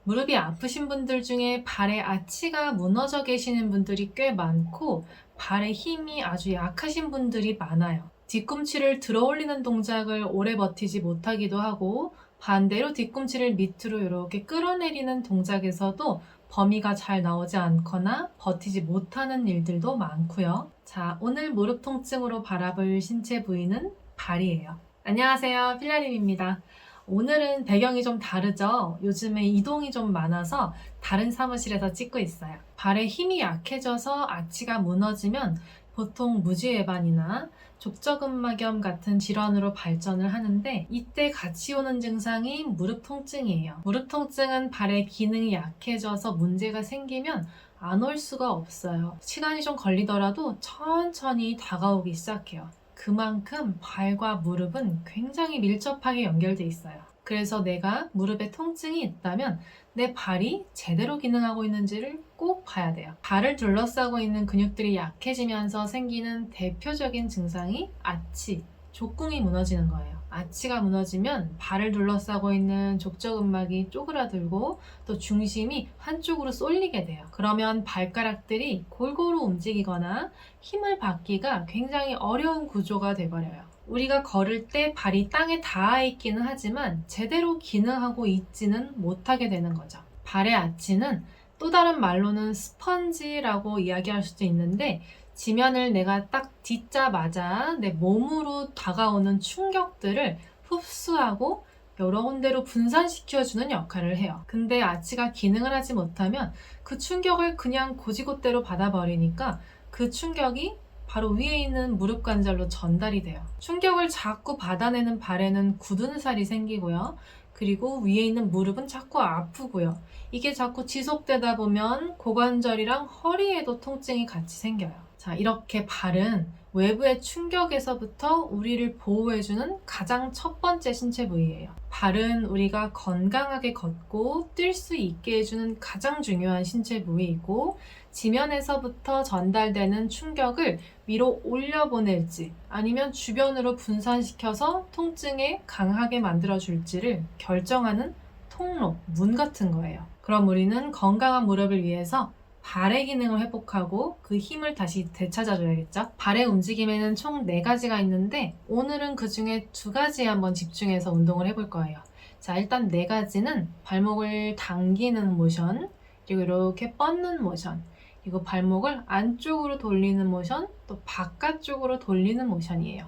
무릎이 아프신 분들 중에 발에 아치가 무너져 계시는 분들이 꽤 많고 발에 힘이 아주 약하신 분들이 많아요. 뒤꿈치를 들어 올리는 동작을 오래 버티지 못하기도 하고 반대로 뒤꿈치를 밑으로 이렇게 끌어내리는 동작에서도 범위가 잘 나오지 않거나 버티지 못하는 일들도 많고요. 자, 오늘 무릎 통증으로 바라볼 신체 부위는 발이에요. 안녕하세요, 필라림입니다. 오늘은 배경이 좀 다르죠? 요즘에 이동이 좀 많아서 다른 사무실에서 찍고 있어요. 발에 힘이 약해져서 아치가 무너지면 보통 무지외반이나 족저근막염 같은 질환으로 발전을 하는데 이때 같이 오는 증상이 무릎 통증이에요. 무릎 통증은 발의 기능이 약해져서 문제가 생기면 안 올 수가 없어요. 시간이 좀 걸리더라도 천천히 다가오기 시작해요. 그만큼 발과 무릎은 굉장히 밀접하게 연결돼 있어요. 그래서 내가 무릎에 통증이 있다면 내 발이 제대로 기능하고 있는지를 꼭 봐야 돼요. 발을 둘러싸고 있는 근육들이 약해지면서 생기는 대표적인 증상이 아치, 족궁이 무너지는 거예요. 아치가 무너지면 발을 둘러싸고 있는 족저근막이 쪼그라들고 또 중심이 한쪽으로 쏠리게 돼요. 그러면 발가락들이 골고루 움직이거나 힘을 받기가 굉장히 어려운 구조가 돼버려요. 우리가 걸을 때 발이 땅에 닿아 있기는 하지만 제대로 기능하고 있지는 못하게 되는 거죠. 발의 아치는 또 다른 말로는 스펀지라고 이야기할 수도 있는데 지면을 내가 딱 딛자마자 내 몸으로 다가오는 충격들을 흡수하고 여러 군데로 분산시켜주는 역할을 해요. 근데 아치가 기능을 하지 못하면 그 충격을 그냥 고지곳대로 받아버리니까 그 충격이 바로 위에 있는 무릎 관절로 전달이 돼요. 충격을 자꾸 받아내는 발에는 굳은 살이 생기고요. 그리고 위에 있는 무릎은 자꾸 아프고요. 이게 자꾸 지속되다 보면 고관절이랑 허리에도 통증이 같이 생겨요. 자, 이렇게 발은 외부의 충격에서부터 우리를 보호해주는 가장 첫 번째 신체 부위예요. 발은 우리가 건강하게 걷고 뛸 수 있게 해주는 가장 중요한 신체 부위이고 지면에서부터 전달되는 충격을 위로 올려보낼지 아니면 주변으로 분산시켜서 통증에 강하게 만들어줄지를 결정하는 통로, 문 같은 거예요. 그럼 우리는 건강한 무릎을 위해서 발의 기능을 회복하고 그 힘을 다시 되찾아줘야겠죠? 발의 움직임에는 총 4가지가 있는데 오늘은 그 중에 2가지에 한번 집중해서 운동을 해볼 거예요. 자, 일단 4가지는 발목을 당기는 모션, 그리고 이렇게 뻗는 모션, 그리고 발목을 안쪽으로 돌리는 모션, 또 바깥쪽으로 돌리는 모션이에요.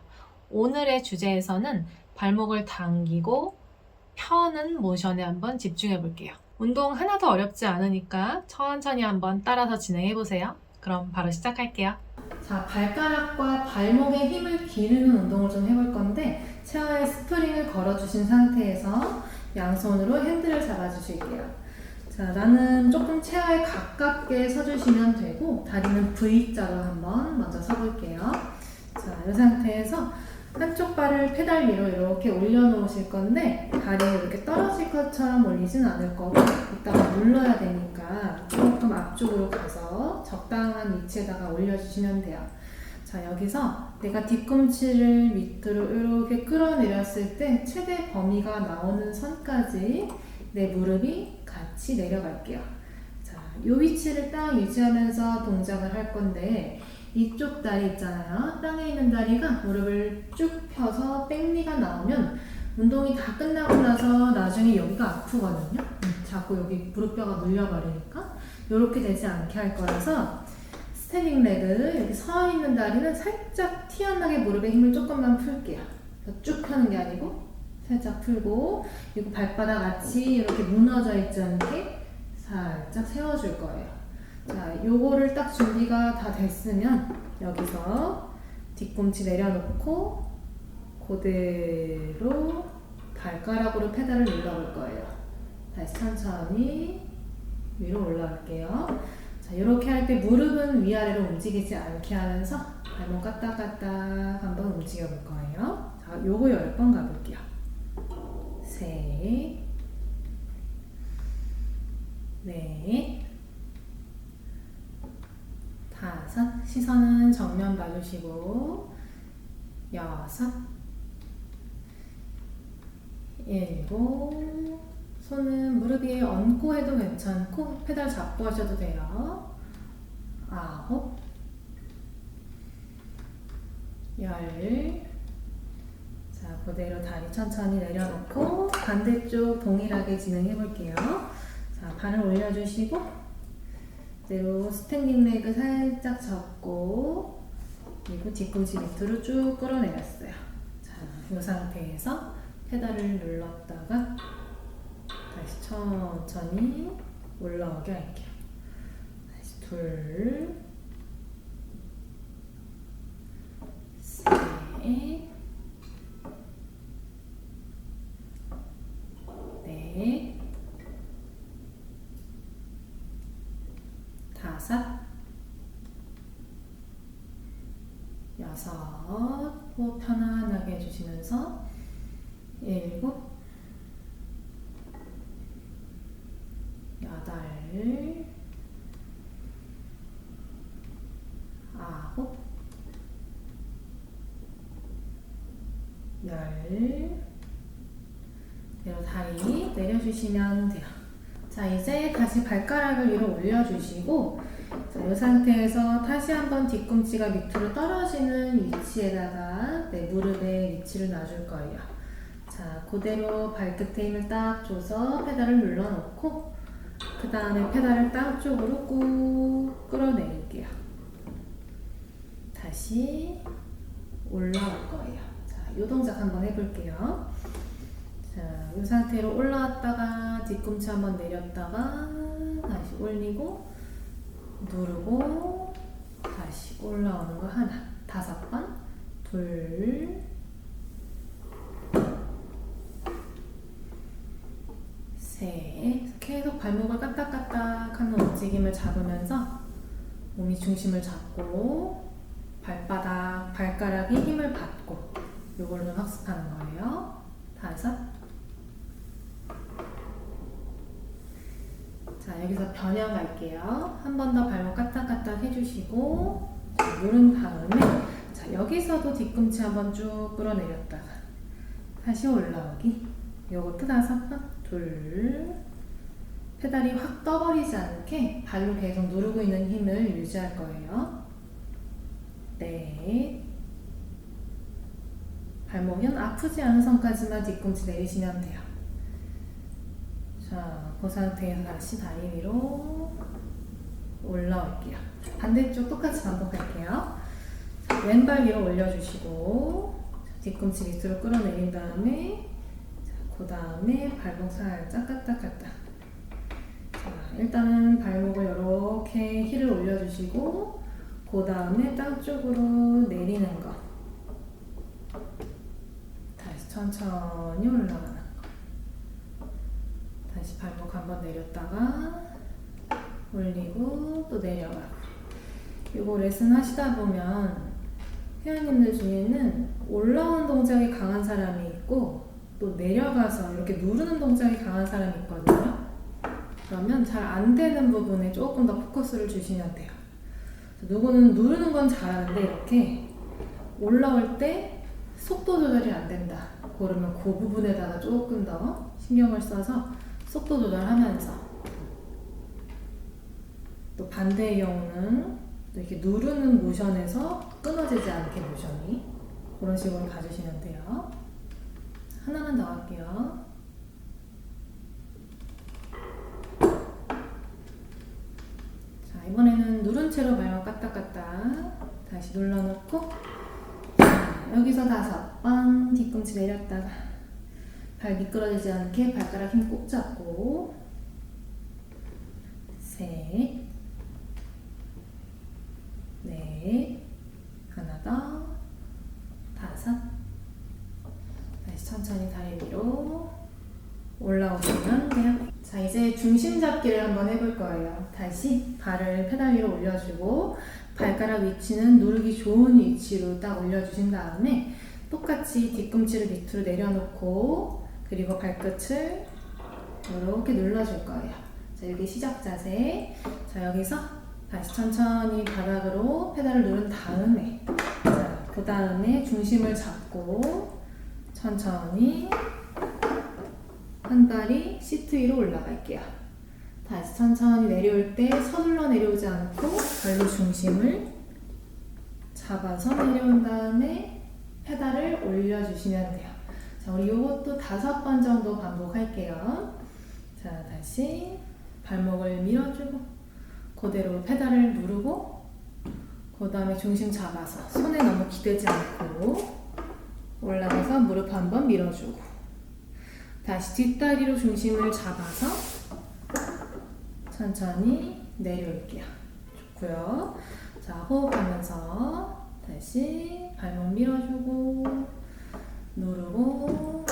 오늘의 주제에서는 발목을 당기고 펴는 모션에 한번 집중해 볼게요. 운동 하나도 어렵지 않으니까 천천히 한번 따라서 진행해 보세요. 그럼 바로 시작할게요. 자, 발가락과 발목에 힘을 기르는 운동을 좀 해볼 건데 체어에 스프링을 걸어주신 상태에서 양손으로 핸들을 잡아주실게요. 자, 나는 조금 체어에 가깝게 서주시면 되고 다리는 V자로 한번 먼저 서볼게요. 자, 이 상태에서 한쪽 발을 페달 위로 이렇게 올려놓으실 건데 다리 이렇게 떨어질 것처럼 올리진 않을 거고 이따가 눌러야 되니까 조금 앞쪽으로 가서 적당한 위치에다가 올려주시면 돼요. 자, 여기서 내가 뒤꿈치를 밑으로 이렇게 끌어내렸을 때 최대 범위가 나오는 선까지 내 무릎이 같이 내려갈게요. 자, 이 위치를 딱 유지하면서 동작을 할 건데 이쪽 다리 있잖아요. 땅에 있는 다리가 무릎을 쭉 펴서 백리가 나오면 운동이 다 끝나고 나서 나중에 여기가 아프거든요. 자꾸 여기 무릎뼈가 물려버리니까 이렇게 되지 않게 할 거라서 스탠딩 레그 여기 서 있는 다리는 살짝 튀어나게 무릎에 힘을 조금만 풀게요. 쭉 펴는 게 아니고 살짝 풀고 그리고 발바닥 같이 이렇게 무너져 있지 않게 살짝 세워줄 거예요. 자, 요거를 딱 준비가 다 됐으면 여기서 뒤꿈치 내려놓고 그대로 발가락으로 페달을 눌러볼 거예요. 다시 천천히 위로 올라갈게요. 자, 이렇게 할 때 무릎은 위아래로 움직이지 않게 하면서 발목 까딱까딱 한번 움직여 볼 거예요. 자, 요거 10번 가볼게요. 셋, 넷, 다섯, 시선은 정면 봐주시고 여섯, 일곱, 손은 무릎 위에 얹고 해도 괜찮고 페달 잡고 하셔도 돼요. 9, 10. 자, 그대로 다리 천천히 내려놓고 반대쪽 동일하게 진행해 볼게요. 자, 발을 올려주시고 그대로 스탠딩 레그 살짝 접고 그리고 뒤꿈치 밑으로 쭉 끌어내렸어요. 자, 이 상태에서 페달을 눌렀다가 다시 천천히 올라오게 할게요. 다시 2, 3, 4, 5, 6. 호흡 편안하게 해주시면서 7, 8, 9, 10. 그대로 다리 내려주시면 돼요. 자, 이제 다시 발가락을 위로 올려주시고 자, 이 상태에서 다시 한번 뒤꿈치가 밑으로 떨어지는 위치에다가 내 무릎의 위치를 놔줄 거예요. 자, 그대로 발끝에 힘을 딱 줘서 페달을 눌러놓고 그 다음에 페달을 땅 쪽으로 꾹 끌어내릴게요. 다시 올라올 거예요. 자, 이 동작 한번 해볼게요. 자, 이 상태로 올라왔다가 뒤꿈치 한번 내렸다가 다시 올리고 누르고 다시 올라오는 거 하나. 5번. 2, 3. 계속 발목을 까딱까딱 하는 움직임을 잡으면서 몸이 중심을 잡고 발바닥, 발가락에 힘을 받고 이걸 좀 학습하는 거예요. 5. 자, 여기서 변형 갈게요. 한 번 더 발목 까딱까딱 해주시고 누른 다음에 자, 여기서도 뒤꿈치 한번 쭉 끌어내렸다가 다시 올라오기. 요것도 5번. 2. 페달이 확 떠버리지 않게 발로 계속 누르고 있는 힘을 유지할 거예요. 4. 발목은 아프지 않은 선까지만 뒤꿈치 내리시면 돼요. 자, 그 상태에서 다시 다리 위로 올라올게요. 반대쪽 똑같이 반복할게요. 자, 왼발 위로 올려주시고 뒤꿈치 밑으로 끌어내린 다음에 그 다음에 발목 살짝 까딱까딱. 자, 일단은 발목을 이렇게 힐을 올려주시고 그 다음에 땅 쪽으로 내리는 거. 다시 천천히 올라가는 거. 다시 발목 한번 내렸다가 올리고 또 내려가고. 이거 레슨 하시다 보면 회원님들 중에는 올라오는 동작이 강한 사람이 있고 또 내려가서 이렇게 누르는 동작이 강한 사람이 있거든요. 그러면 잘 안 되는 부분에 조금 더 포커스를 주시면 돼요. 누구는 누르는 건 잘하는데 이렇게 올라올 때 속도 조절이 안 된다. 그러면 그 부분에다가 조금 더 신경을 써서 속도 조절하면서 또 반대의 경우는 또 이렇게 누르는 모션에서 끊어지지 않게 모션이 그런 식으로 봐주시면 돼요. 하나만 더 할게요. 자, 이번에는 누른 채로 발목 까딱까딱 다시 눌러놓고 자, 여기서 5번 뒤꿈치 내렸다가 발 미끄러지지 않게 발가락 힘 꼭 잡고 3, 4, 하나 더 5. 다시 천천히 다리 위로 올라오시면 돼요. 자, 이제 중심 잡기를 한번 해볼 거예요. 다시 발을 페달 위로 올려주고 발가락 위치는 누르기 좋은 위치로 딱 올려주신 다음에 똑같이 뒤꿈치를 밑으로 내려놓고 그리고 발끝을 이렇게 눌러줄 거예요. 자, 여기 시작 자세. 자, 여기서 다시 천천히 바닥으로 페달을 누른 다음에 자, 그 다음에 중심을 잡고 천천히 한 발이 시트 위로 올라갈게요. 다시 천천히 내려올 때 서둘러 내려오지 않고 발로 중심을 잡아서 내려온 다음에 페달을 올려주시면 돼요. 자, 우리 요것도 5번 정도 반복할게요. 자, 다시 발목을 밀어주고 그대로 페달을 누르고 그 다음에 중심 잡아서 손에 너무 기대지 않고 올라가서 무릎 한번 밀어주고 다시 뒷다리로 중심을 잡아서 천천히 내려올게요. 좋고요. 자, 호흡하면서 다시 발목 밀어주고 누르고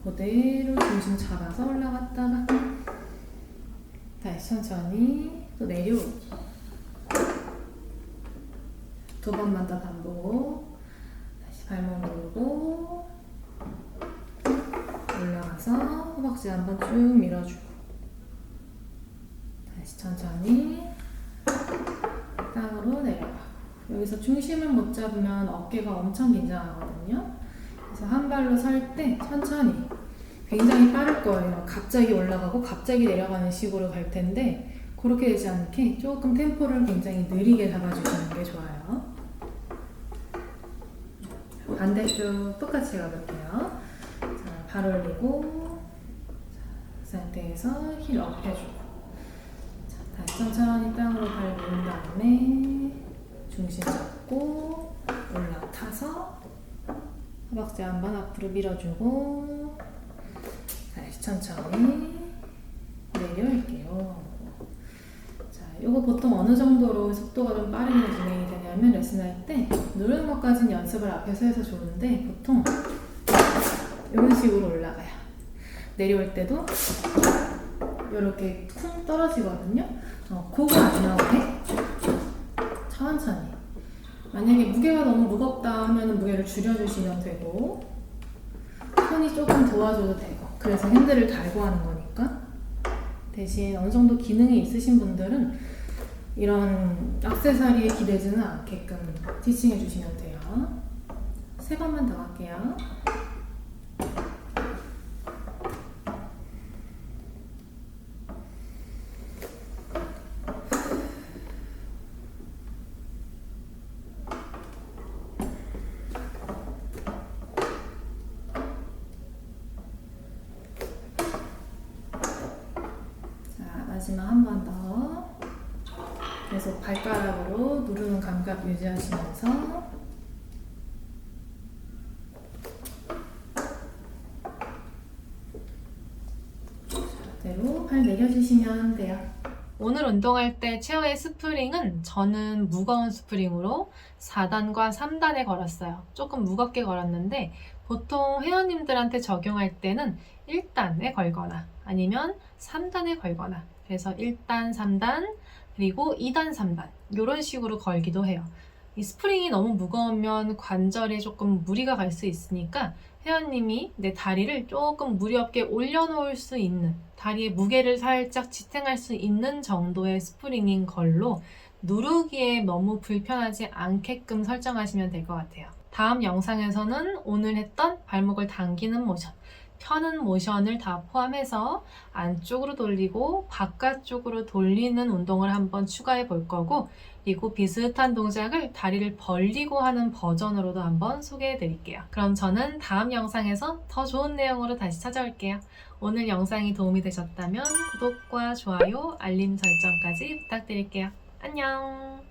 그대로 중심 잡아서 올라갔다가 다시 천천히 또 내려오기. 2번만 더 반복. 다시 발목 누르고 올라가서 허벅지 한번 쭉 밀어주고 다시 천천히 땅으로 내려가고 여기서 중심을 못 잡으면 어깨가 엄청 긴장하거든요. 그래서 한 발로 설 때 천천히 굉장히 빠를 거예요. 갑자기 올라가고 갑자기 내려가는 식으로 갈 텐데 그렇게 되지 않게 조금 템포를 굉장히 느리게 잡아주시는 게 좋아요. 반대쪽 똑같이 가볼게요. 자, 발 올리고 자, 그 상태에서 힐 업 해주고 자, 다시 천천히 땅으로 발 누른 다음에 중심 잡고 올라타서 허벅지 한번 앞으로 밀어주고 다시 천천히 내려올게요. 자, 요거 보통 어느 정도로 속도가 좀 빠르게 진행이 되냐면 레슨할 때 누르는 것까지는 연습을 앞에서 해서 좋은데 보통 이런 식으로 올라가요. 내려올 때도 이렇게 쿵 떨어지거든요. 그거 안 나오게 천천히. 만약에 무게가 너무 무겁다 하면 무게를 줄여주시면 되고 손이 조금 도와줘도 되고 그래서 핸들을 달고 하는 거니까 대신 어느 정도 기능이 있으신 분들은 이런 액세서리에 기대지는 않게끔 티칭해 주시면 돼요. 3번만 더 할게요. 마지막 한 번 더 계속 발가락으로 누르는 감각 유지하시면서 그대로 팔 내려주시면 돼요. 오늘 운동할 때 체어의 스프링은 저는 무거운 스프링으로 4단과 3단에 걸었어요. 조금 무겁게 걸었는데 보통 회원님들한테 적용할 때는 1단에 걸거나 아니면 3단에 걸거나 그래서 1단, 3단, 그리고 2단, 3단 이런 식으로 걸기도 해요. 이 스프링이 너무 무거우면 관절에 조금 무리가 갈 수 있으니까 회원님이 내 다리를 조금 무리 없게 올려놓을 수 있는 다리의 무게를 살짝 지탱할 수 있는 정도의 스프링인 걸로 누르기에 너무 불편하지 않게끔 설정하시면 될 것 같아요. 다음 영상에서는 오늘 했던 발목을 당기는 모션 펴는 모션을 다 포함해서 안쪽으로 돌리고 바깥쪽으로 돌리는 운동을 한번 추가해 볼 거고 그리고 비슷한 동작을 다리를 벌리고 하는 버전으로도 한번 소개해 드릴게요. 그럼 저는 다음 영상에서 더 좋은 내용으로 다시 찾아올게요. 오늘 영상이 도움이 되셨다면 구독과 좋아요, 알림 설정까지 부탁드릴게요. 안녕!